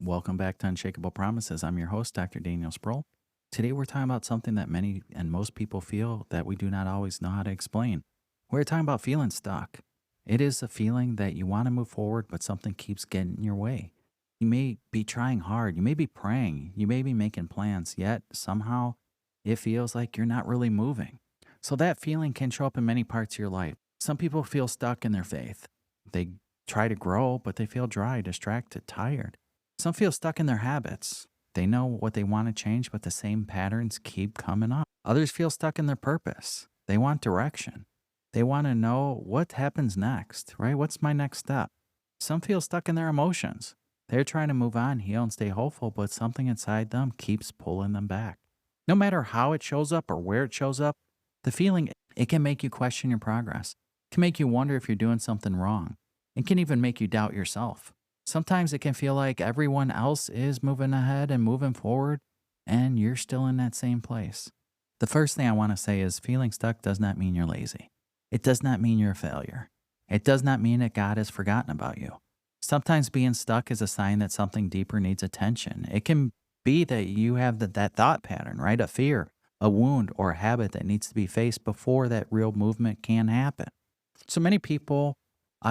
Welcome back to Unshakable Promises. I'm your host, Dr. Daniel Sproul. Today, we're talking about something that many and most people feel that we do not always know how to explain. We're talking about feeling stuck. It is a feeling that you want to move forward, but something keeps getting in your way. You may be trying hard, you may be praying, you may be making plans, yet somehow it feels like you're not really moving. So, that feeling can show up in many parts of your life. Some people feel stuck in their faith. They try to grow, but they feel dry, distracted, tired. Some feel stuck in their habits. They know what they want to change, but the same patterns keep coming up. Others feel stuck in their purpose. They want direction. They want to know what happens next, right? What's my next step? Some feel stuck in their emotions. They're trying to move on, heal, and stay hopeful, but something inside them keeps pulling them back. No matter how it shows up or where it shows up, the feeling, it can make you question your progress. It can make you wonder if you're doing something wrong. It can even make you doubt yourself. Sometimes it can feel like everyone else is moving ahead and moving forward, and you're still in that same place. The first thing I want to say is feeling stuck does not mean you're lazy. It does not mean you're a failure. It does not mean that God has forgotten about you. Sometimes being stuck is a sign that something deeper needs attention. It can be that you have that thought pattern, right? A fear, a wound, or a habit that needs to be faced before that real movement can happen. So many people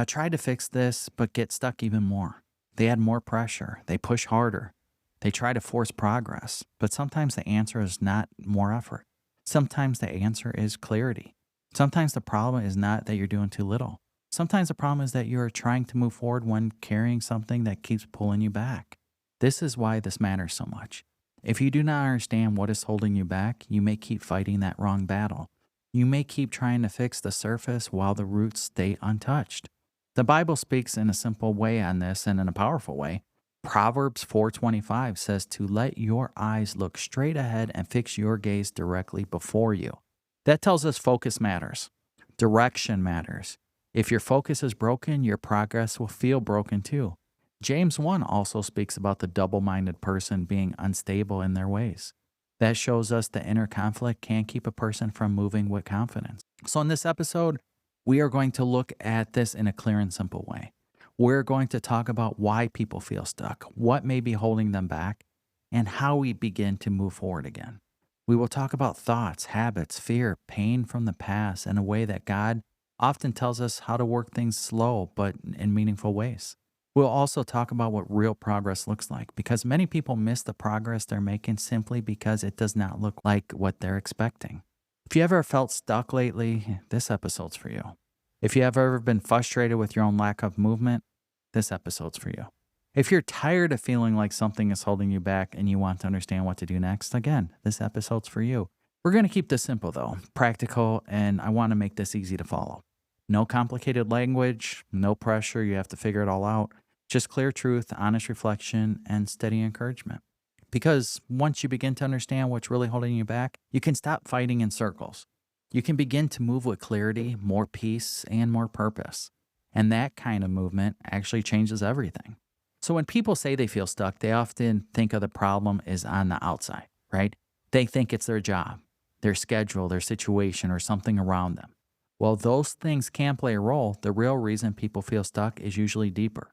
try to fix this, but get stuck even more. They add more pressure. They push harder. They try to force progress. But sometimes the answer is not more effort. Sometimes the answer is clarity. Sometimes the problem is not that you're doing too little. Sometimes the problem is that you're trying to move forward when carrying something that keeps pulling you back. This is why this matters so much. If you do not understand what is holding you back, you may keep fighting that wrong battle. You may keep trying to fix the surface while the roots stay untouched. The Bible speaks in a simple way on this and in a powerful way. Proverbs 4:25 says to let your eyes look straight ahead and fix your gaze directly before you. That tells us focus matters. Direction matters. If your focus is broken, your progress will feel broken too. James 1 also speaks about the double-minded person being unstable in their ways. That shows us the inner conflict can keep a person from moving with confidence. So in this episode, we are going to look at this in a clear and simple way. We're going to talk about why people feel stuck, what may be holding them back, and how we begin to move forward again. We will talk about thoughts, habits, fear, pain from the past in a way that God often tells us how to work things slow but in meaningful ways. We'll also talk about what real progress looks like because many people miss the progress they're making simply because it does not look like what they're expecting. If you ever felt stuck lately, this episode's for you. If you have ever been frustrated with your own lack of movement, this episode's for you. If you're tired of feeling like something is holding you back and you want to understand what to do next, again, this episode's for you. We're going to keep this simple though, practical, and I want to make this easy to follow. No complicated language, no pressure, you have to figure it all out. Just clear truth, honest reflection, and steady encouragement. Because once you begin to understand what's really holding you back, you can stop fighting in circles. You can begin to move with clarity, more peace, and more purpose. And that kind of movement actually changes everything. So when people say they feel stuck, they often think of the problem is on the outside, right? They think it's their job, their schedule, their situation, or something around them. While those things can play a role, the real reason people feel stuck is usually deeper.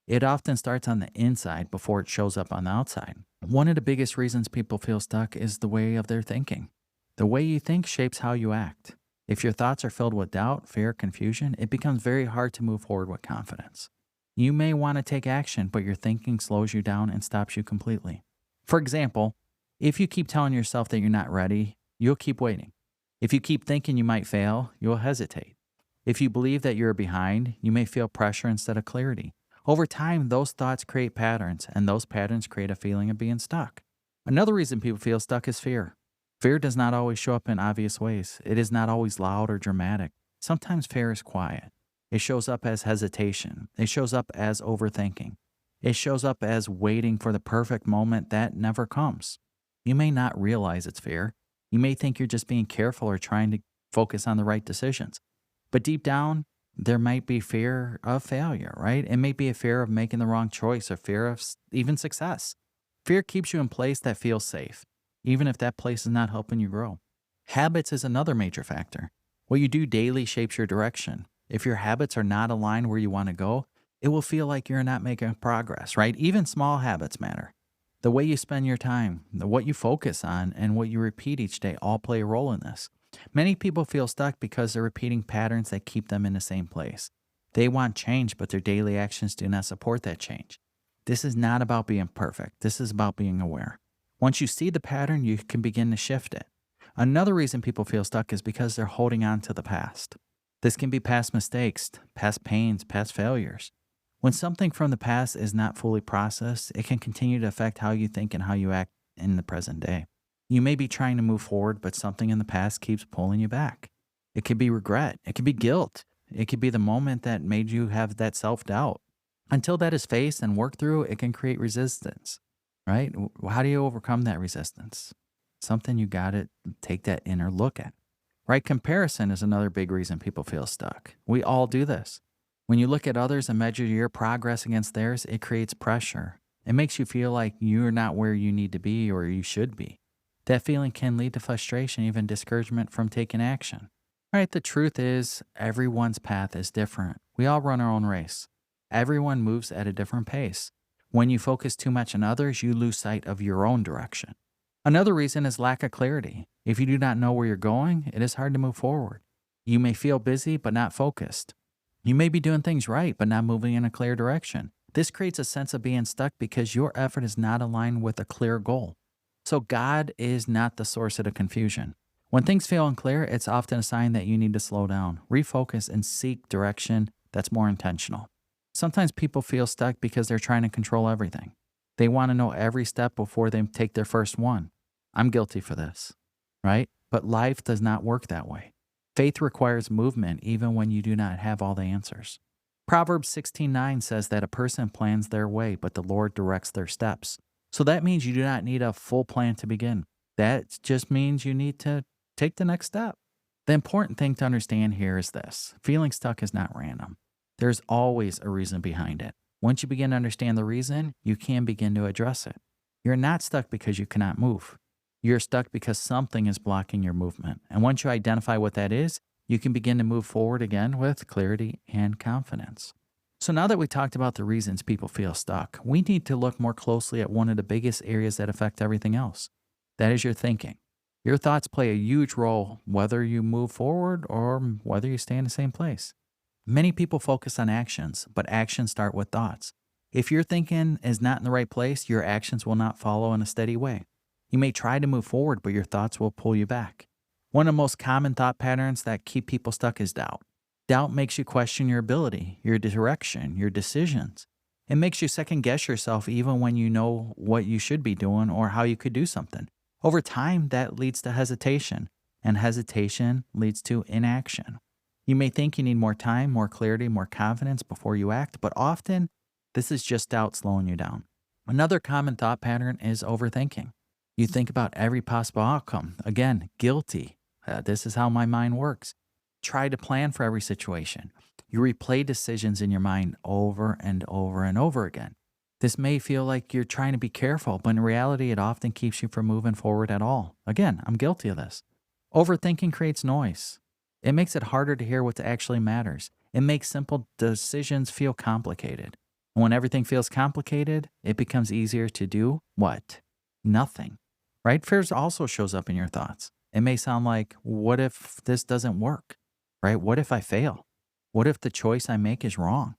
It often starts on the inside before it shows up on the outside. One of the biggest reasons people feel stuck is the way of their thinking. The way you think shapes how you act. If your thoughts are filled with doubt, fear, confusion, it becomes very hard to move forward with confidence. You may want to take action, but your thinking slows you down and stops you completely. For example, if you keep telling yourself that you're not ready, you'll keep waiting. If you keep thinking you might fail, you'll hesitate. If you believe that you're behind, you may feel pressure instead of clarity. Over time, those thoughts create patterns, and those patterns create a feeling of being stuck. Another reason people feel stuck is fear. Fear does not always show up in obvious ways. It is not always loud or dramatic. Sometimes fear is quiet. It shows up as hesitation. It shows up as overthinking. It shows up as waiting for the perfect moment that never comes. You may not realize it's fear. You may think you're just being careful or trying to focus on the right decisions. But deep down, there might be fear of failure, right? It may be a fear of making the wrong choice or fear of even success. Fear keeps you in place that feels safe, even if that place is not helping you grow. Habits is another major factor. What you do daily shapes your direction. If your habits are not aligned where you want to go, It will feel like you're not making progress, right? Even small habits matter. The way you spend your time, what you focus on, and what you repeat each day all play a role in this. Many people feel stuck because they're repeating patterns that keep them in the same place. They want change, but their daily actions do not support that change. This is not about being perfect. This is about being aware. Once you see the pattern, you can begin to shift it. Another reason people feel stuck is because they're holding on to the past. This can be past mistakes, past pains, past failures. When something from the past is not fully processed, it can continue to affect how you think and how you act in the present day. You may be trying to move forward, but something in the past keeps pulling you back. It could be regret, it could be guilt, it could be the moment that made you have that self doubt. Until that is faced and worked through, it can create resistance, right? How do you overcome that resistance? Something you got to take that inner look at, right? Comparison is another big reason people feel stuck. We all do this. When you look at others and measure your progress against theirs, it creates pressure. It makes you feel like you're not where you need to be or you should be. That feeling can lead to frustration, even discouragement from taking action. Right? The truth is, everyone's path is different. We all run our own race. Everyone moves at a different pace. When you focus too much on others, you lose sight of your own direction. Another reason is lack of clarity. If you do not know where you're going, it is hard to move forward. You may feel busy but not focused. You may be doing things right but not moving in a clear direction. This creates a sense of being stuck because your effort is not aligned with a clear goal. So God is not the source of the confusion. When things feel unclear, it's often a sign that you need to slow down, refocus, and seek direction that's more intentional. Sometimes people feel stuck because they're trying to control everything. They want to know every step before they take their first one. I'm guilty for this, right? But life does not work that way. Faith requires movement even when you do not have all the answers. Proverbs 16:9 says that a person plans their way, but the Lord directs their steps. So that means you do not need a full plan to begin. That just means you need to take the next step. The important thing to understand here is this: feeling stuck is not random. There's always a reason behind it. Once you begin to understand the reason, you can begin to address it. You're not stuck because you cannot move. You're stuck because something is blocking your movement. And once you identify what that is, you can begin to move forward again with clarity and confidence. So now that we talked about the reasons people feel stuck, we need to look more closely at one of the biggest areas that affect everything else. That is your thinking. Your thoughts play a huge role whether you move forward or whether you stay in the same place. Many people focus on actions, but actions start with thoughts. If your thinking is not in the right place, your actions will not follow in a steady way. You may try to move forward, but your thoughts will pull you back. One of the most common thought patterns that keep people stuck is doubt. Doubt makes you question your ability, your direction, your decisions. It makes you second guess yourself even when you know what you should be doing or how you could do something. Over time, that leads to hesitation, and hesitation leads to inaction. You may think you need more time, more clarity, more confidence before you act, but often this is just doubt slowing you down. Another common thought pattern is overthinking. You think about every possible outcome. Again, guilty. This is how my mind works. Try to plan for every situation. You replay decisions in your mind over and over and over again. This may feel like you're trying to be careful, but in reality, it often keeps you from moving forward at all. Again, I'm guilty of this. Overthinking creates noise. It makes it harder to hear what actually matters. It makes simple decisions feel complicated. And when everything feels complicated, it becomes easier to do what? Nothing. Right? Fear also shows up in your thoughts. It may sound like, what if this doesn't work? Right? What if I fail? What if the choice I make is wrong?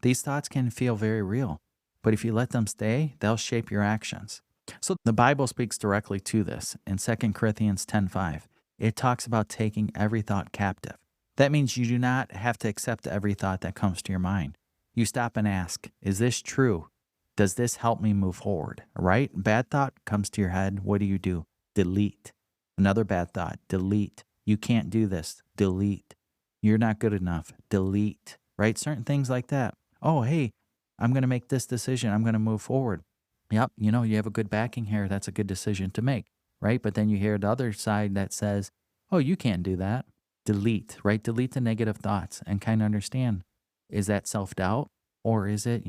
These thoughts can feel very real, but if you let them stay, they'll shape your actions. So the Bible speaks directly to this. In 2 Corinthians 10:5, it talks about taking every thought captive. That means you do not have to accept every thought that comes to your mind. You stop and ask, is this true? Does this help me move forward? Right? Bad thought comes to your head. What do? Delete. Another bad thought. Delete. You can't do this. Delete. You're not good enough. Delete. Right? Certain things like that. Oh, hey, I'm going to make this decision. I'm going to move forward. Yep. You have a good backing here. That's a good decision to make. Right? But then you hear the other side that says, oh, you can't do that. Delete. Right? Delete the negative thoughts and kind of understand, is that self-doubt or is it,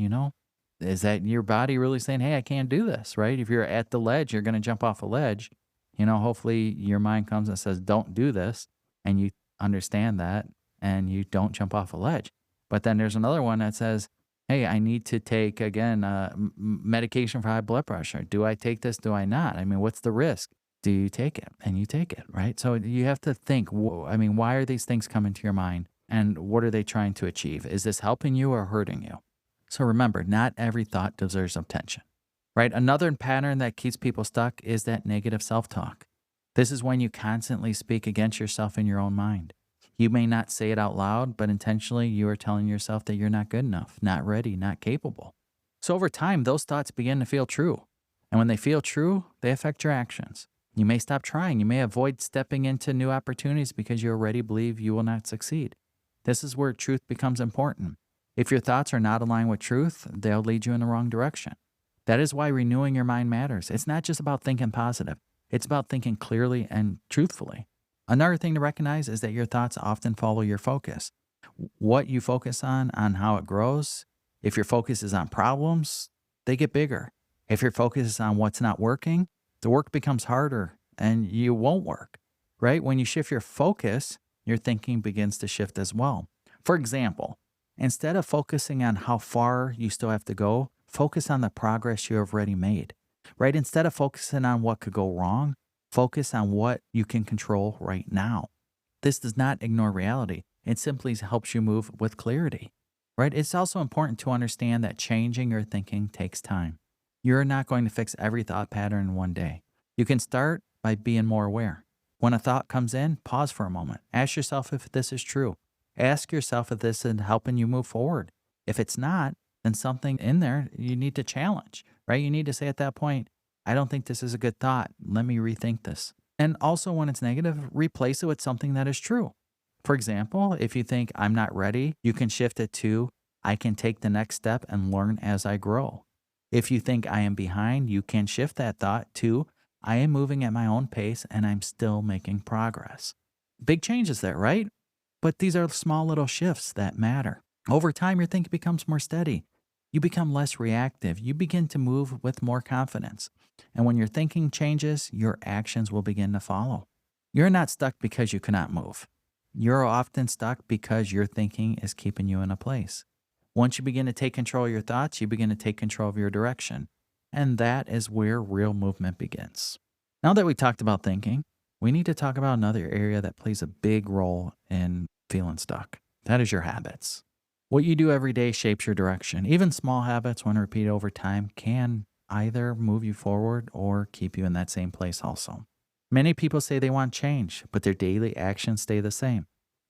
is that your body really saying, hey, I can't do this, right? If you're at the ledge, you're going to jump off a ledge. Hopefully your mind comes and says, don't do this. And you understand that and you don't jump off a ledge. But then there's another one that says, Hey, I need to take, again, medication for high blood pressure. Do I take this? Do I not? I mean, what's the risk? Do you take it? And you take it, right? So you have to think, I mean, why are these things coming to your mind? And what are they trying to achieve? Is this helping you or hurting you? So remember, not every thought deserves attention, right? Another pattern that keeps people stuck is that negative self talk. This is when you constantly speak against yourself in your own mind. You may not say it out loud, but intentionally you are telling yourself that you're not good enough, not ready, not capable. So over time, those thoughts begin to feel true. And when they feel true, they affect your actions. You may stop trying. You may avoid stepping into new opportunities because you already believe you will not succeed. This is where truth becomes important. If your thoughts are not aligned with truth, they'll lead you in the wrong direction. That is why renewing your mind matters. It's not just about thinking positive. It's about thinking clearly and truthfully. Another thing to recognize is that your thoughts often follow your focus. What you focus on how it grows. If your focus is on problems, they get bigger. If your focus is on what's not working, the work becomes harder and you won't work, right? When you shift your focus, your thinking begins to shift as well. For example, instead of focusing on how far you still have to go, focus on the progress you have already made, right? Instead of focusing on what could go wrong, focus on what you can control right now. This does not ignore reality. It simply helps you move with clarity, right? It's also important to understand that changing your thinking takes time. You're not going to fix every thought pattern in one day. You can start by being more aware. When a thought comes in, pause for a moment. Ask yourself if this is true. Ask yourself if this is helping you move forward. If it's not, then something in there you need to challenge, right? You need to say at that point, I don't think this is a good thought. Let me rethink this. And also, when it's negative, replace it with something that is true. For example, if you think I'm not ready, you can shift it to I can take the next step and learn as I grow. If you think I am behind, you can shift that thought to I am moving at my own pace and I'm still making progress. Big changes there, right? But these are small little shifts that matter. Over time, your thinking becomes more steady. You become less reactive. You begin to move with more confidence. And when your thinking changes, your actions will begin to follow. You're not stuck because you cannot move. You're often stuck because your thinking is keeping you in a place. Once you begin to take control of your thoughts, you begin to take control of your direction. And that is where real movement begins. Now that we talked about thinking, we need to talk about another area that plays a big role in feeling stuck. That is your habits. What you do every day shapes your direction. Even small habits, when repeated over time, can either move you forward or keep you in that same place also. Many people say they want change, but their daily actions stay the same.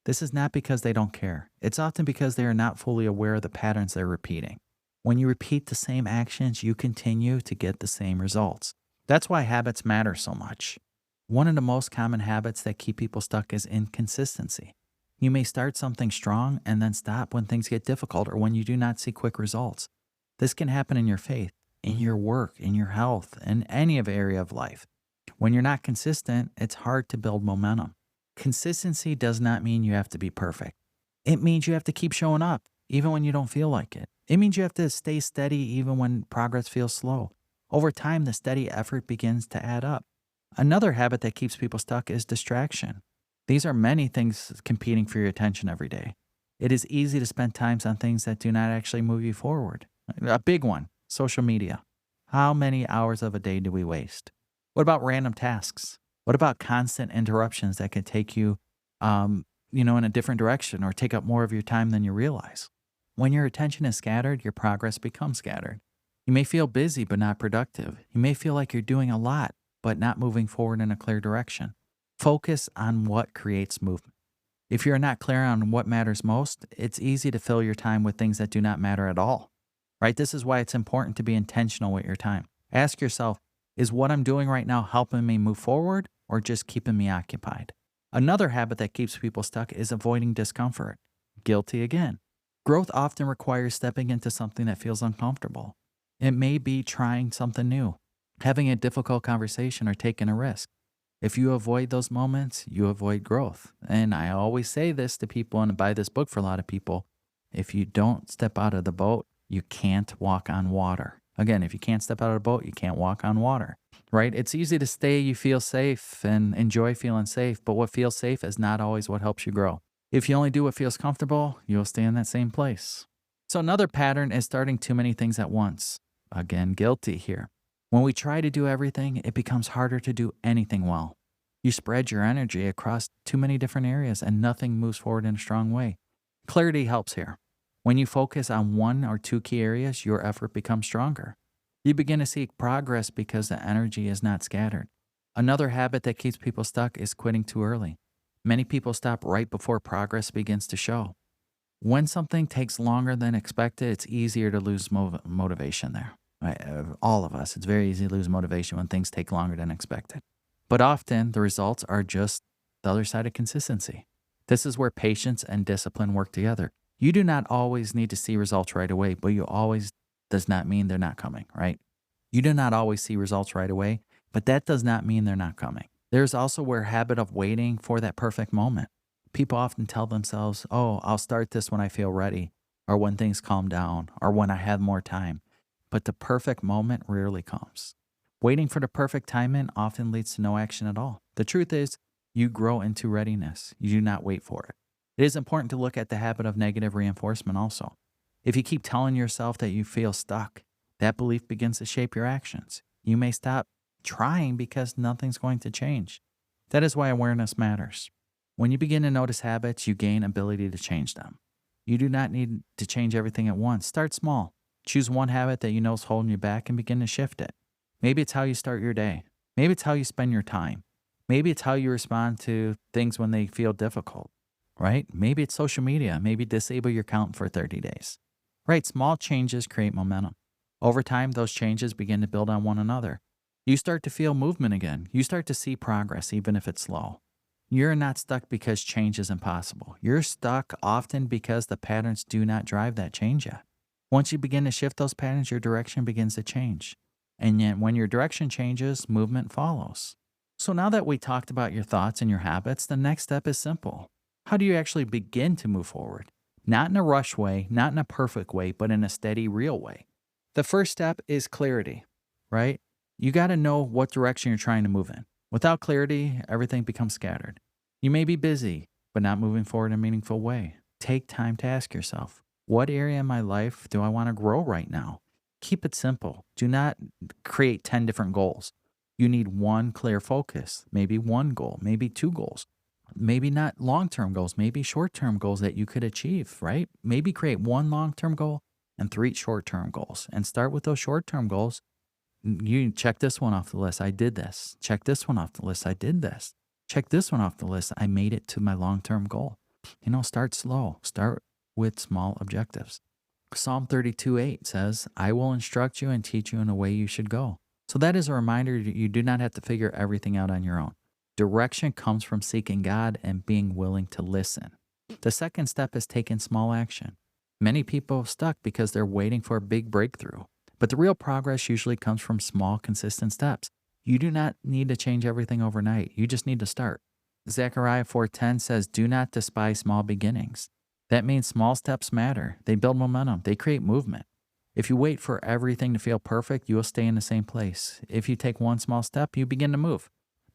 This is not because they don't care. It's often because they are not fully aware of the patterns they're repeating. When you repeat the same actions, you continue to get the same results. That's why habits matter so much. One of the most common habits that keep people stuck is inconsistency. You may start something strong and then stop when things get difficult or when you do not see quick results. This can happen in your faith, in your work, in your health, in any area of life. When you're not consistent, it's hard to build momentum. Consistency does not mean you have to be perfect. It means you have to keep showing up, even when you don't feel like it. It means you have to stay steady even when progress feels slow. Over time, the steady effort begins to add up. Another habit that keeps people stuck is distraction. These are many things competing for your attention every day. It is easy to spend time on things that do not actually move you forward. A big one, social media. How many hours of a day do we waste? What about random tasks? What about constant interruptions that can take you, in a different direction or take up more of your time than you realize? When your attention is scattered, your progress becomes scattered. You may feel busy but not productive. You may feel like you're doing a lot but not moving forward in a clear direction. Focus on what creates movement. If you're not clear on what matters most, it's easy to fill your time with things that do not matter at all, right? This is why it's important to be intentional with your time. Ask yourself, is what I'm doing right now helping me move forward or just keeping me occupied? Another habit that keeps people stuck is avoiding discomfort. Guilty again. Growth often requires stepping into something that feels uncomfortable. It may be trying something new, having a difficult conversation, or taking a risk. If you avoid those moments, you avoid growth. And I always say this to people and buy this book for a lot of people. If you don't step out of the boat, you can't walk on water. Again, if you can't step out of the boat, you can't walk on water, right? It's easy to stay, you feel safe and enjoy feeling safe, but what feels safe is not always what helps you grow. If you only do what feels comfortable, you'll stay in that same place. So another pattern is starting too many things at once. Again, guilty here. When we try to do everything, it becomes harder to do anything well. You spread your energy across too many different areas and nothing moves forward in a strong way. Clarity helps here. When you focus on one or two key areas, your effort becomes stronger. You begin to see progress because the energy is not scattered. Another habit that keeps people stuck is quitting too early. Many people stop right before progress begins to show. When something takes longer than expected, it's easier to lose motivation there. Right? All of us, it's very easy to lose motivation when things take longer than expected. But often the results are just the other side of consistency. This is where patience and discipline work together. You do not always need to see results right away, but you always does not mean they're not coming, right? You do not always see results right away, but that does not mean they're not coming. There's also where habit of waiting for that perfect moment. People often tell themselves, oh, I'll start this when I feel ready, or when things calm down, or when I have more time. But the perfect moment rarely comes. Waiting for the perfect timing often leads to no action at all. The truth is, you grow into readiness. You do not wait for it. It is important to look at the habit of negative reinforcement also. If you keep telling yourself that you feel stuck, that belief begins to shape your actions. You may stop trying because nothing's going to change. That is why awareness matters. When you begin to notice habits, you gain ability to change them. You do not need to change everything at once. Start small. Choose one habit that you know is holding you back and begin to shift it. Maybe it's how you start your day. Maybe it's how you spend your time. Maybe it's how you respond to things when they feel difficult, right? Maybe it's social media. Maybe disable your account for 30 days, right? Small changes create momentum. Over time, those changes begin to build on one another. You start to feel movement again. You start to see progress, even if it's slow. You're not stuck because change is impossible. You're stuck often because the patterns do not drive that change yet. Once you begin to shift those patterns, your direction begins to change. And yet when your direction changes, movement follows. So now that we talked about your thoughts and your habits, the next step is simple. How do you actually begin to move forward? Not in a rush way, not in a perfect way, but in a steady, real way. The first step is clarity, right? You got to know what direction you're trying to move in. Without clarity, everything becomes scattered. You may be busy, but not moving forward in a meaningful way. Take time to ask yourself, what area in my life do I want to grow right now? Keep it simple. Do not create 10 different goals. You need one clear focus, maybe one goal, maybe two goals, maybe not long-term goals, maybe short-term goals that you could achieve, right? Maybe create one long-term goal and 3 short-term goals and start with those short-term goals. You check this one off the list. I did this. Check this one off the list. I did this. Check this one off the list. I made it to my long-term goal. Start slow. Start with small objectives. Psalm 32:8 says, I will instruct you and teach you in a way you should go. So that is a reminder that you do not have to figure everything out on your own. Direction comes from seeking God and being willing to listen. The second step is taking small action. Many people are stuck because they're waiting for a big breakthrough. But the real progress usually comes from small, consistent steps. You do not need to change everything overnight. You just need to start. Zechariah 4:10 says, do not despise small beginnings. That means small steps matter. They build momentum. They create movement. If you wait for everything to feel perfect, you will stay in the same place. If you take one small step, you begin to move.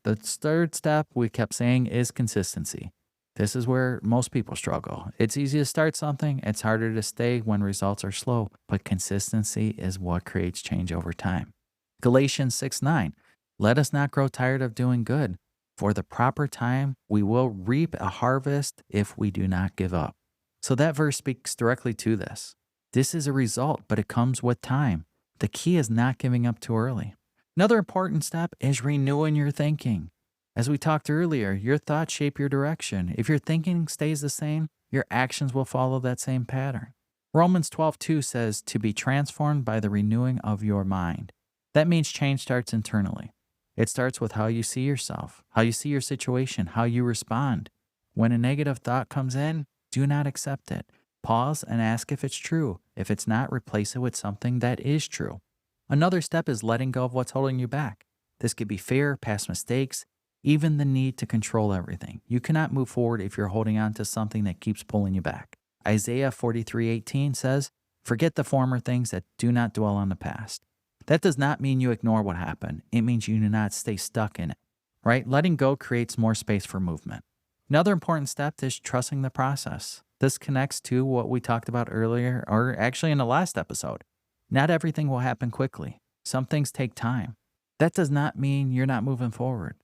The third step we kept saying is consistency. This is where most people struggle. It's easy to start something. It's harder to stay when results are slow, but consistency is what creates change over time. Galatians 6:9, let us not grow tired of doing good. For the proper time, we will reap a harvest if we do not give up. So that verse speaks directly to this. This is a result, but it comes with time. The key is not giving up too early. Another important step is renewing your thinking. As we talked earlier, your thoughts shape your direction. If your thinking stays the same, your actions will follow that same pattern. Romans 12:2 says to be transformed by the renewing of your mind. That means change starts internally. It starts with how you see yourself, how you see your situation, how you respond. When a negative thought comes in, do not accept it. Pause and ask if it's true. If it's not, replace it with something that is true. Another step is letting go of what's holding you back. This could be fear, past mistakes, even the need to control everything. You cannot move forward if you're holding on to something that keeps pulling you back. Isaiah 43:18 says, forget the former things that do not dwell on the past. That does not mean you ignore what happened. It means you do not stay stuck in it, right? Letting go creates more space for movement. Another important step is trusting the process. This connects to what we talked about earlier, or actually in the last episode. Not everything will happen quickly. Some things take time. That does not mean you're not moving forward.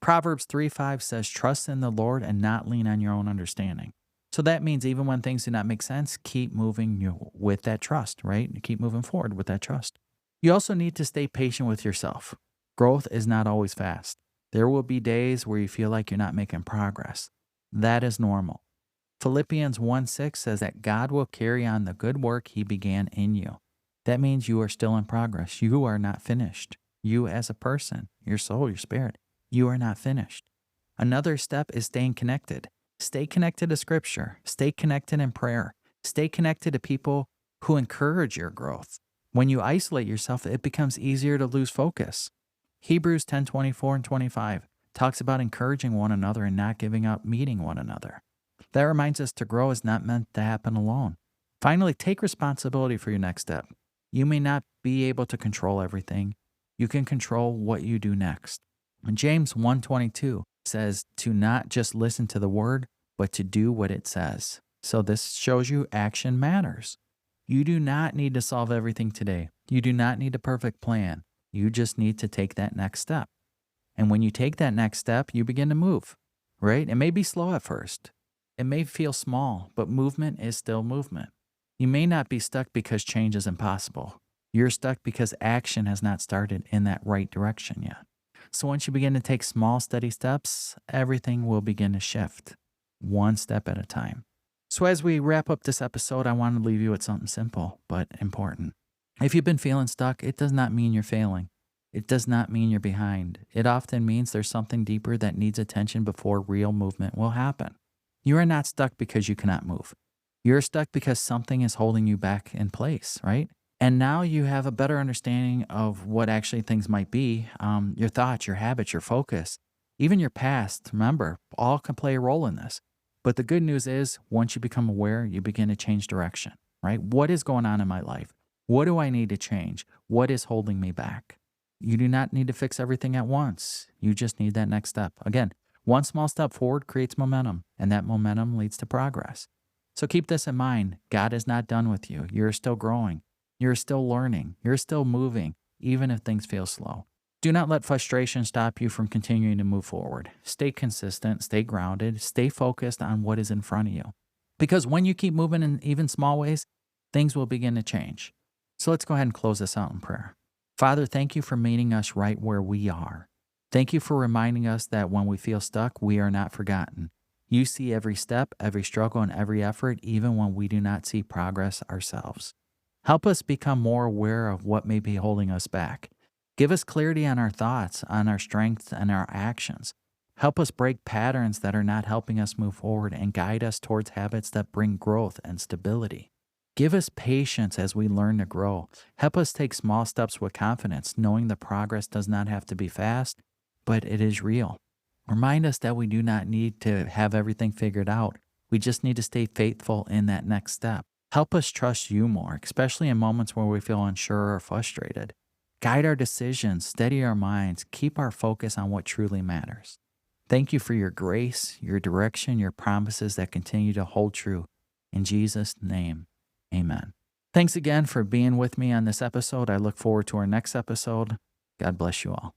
Proverbs 3:5 says, trust in the Lord and not lean on your own understanding. So that means even when things do not make sense, keep moving with that trust, right? Keep moving forward with that trust. You also need to stay patient with yourself. Growth is not always fast. There will be days where you feel like you're not making progress. That is normal. Philippians 1:6 says that God will carry on the good work he began in you. That means you are still in progress. You are not finished. You as a person, your soul, your spirit, you are not finished. Another step is staying connected. Stay connected to Scripture. Stay connected in prayer. Stay connected to people who encourage your growth. When you isolate yourself, it becomes easier to lose focus. Hebrews 10:24 and 25 talks about encouraging one another and not giving up meeting one another. That reminds us to grow is not meant to happen alone. Finally, take responsibility for your next step. You may not be able to control everything. You can control what you do next. And James 1:22 says to not just listen to the word, but to do what it says. So this shows you action matters. You do not need to solve everything today. You do not need a perfect plan. You just need to take that next step. And when you take that next step, you begin to move, right? It may be slow at first. It may feel small, but movement is still movement. You may not be stuck because change is impossible. You're stuck because action has not started in that right direction yet. So once you begin to take small, steady steps, everything will begin to shift, one step at a time. So as we wrap up this episode, I want to leave you with something simple but important. If you've been feeling stuck, it does not mean you're failing. It does not mean you're behind. It often means there's something deeper that needs attention before real movement will happen. You are not stuck because you cannot move. You're stuck because something is holding you back in place, right? And now you have a better understanding of what actually things might be. Your thoughts, your habits, your focus, even your past, remember, all can play a role in this. But the good news is once you become aware, you begin to change direction, right? What is going on in my life? What do I need to change? What is holding me back? You do not need to fix everything at once. You just need that next step. Again, one small step forward creates momentum, and that momentum leads to progress. So keep this in mind. God is not done with you. You're still growing. You're still learning. You're still moving, even if things feel slow. Do not let frustration stop you from continuing to move forward. Stay consistent, stay grounded, stay focused on what is in front of you. Because when you keep moving in even small ways, things will begin to change. So let's go ahead and close this out in prayer. Father, thank you for meeting us right where we are. Thank you for reminding us that when we feel stuck, we are not forgotten. You see every step, every struggle, and every effort, even when we do not see progress ourselves. Help us become more aware of what may be holding us back. Give us clarity on our thoughts, on our strengths, and our actions. Help us break patterns that are not helping us move forward and guide us towards habits that bring growth and stability. Give us patience as we learn to grow. Help us take small steps with confidence, knowing the progress does not have to be fast, but it is real. Remind us that we do not need to have everything figured out. We just need to stay faithful in that next step. Help us trust you more, especially in moments where we feel unsure or frustrated. Guide our decisions, steady our minds, keep our focus on what truly matters. Thank you for your grace, your direction, your promises that continue to hold true. In Jesus' name, amen. Thanks again for being with me on this episode. I look forward to our next episode. God bless you all.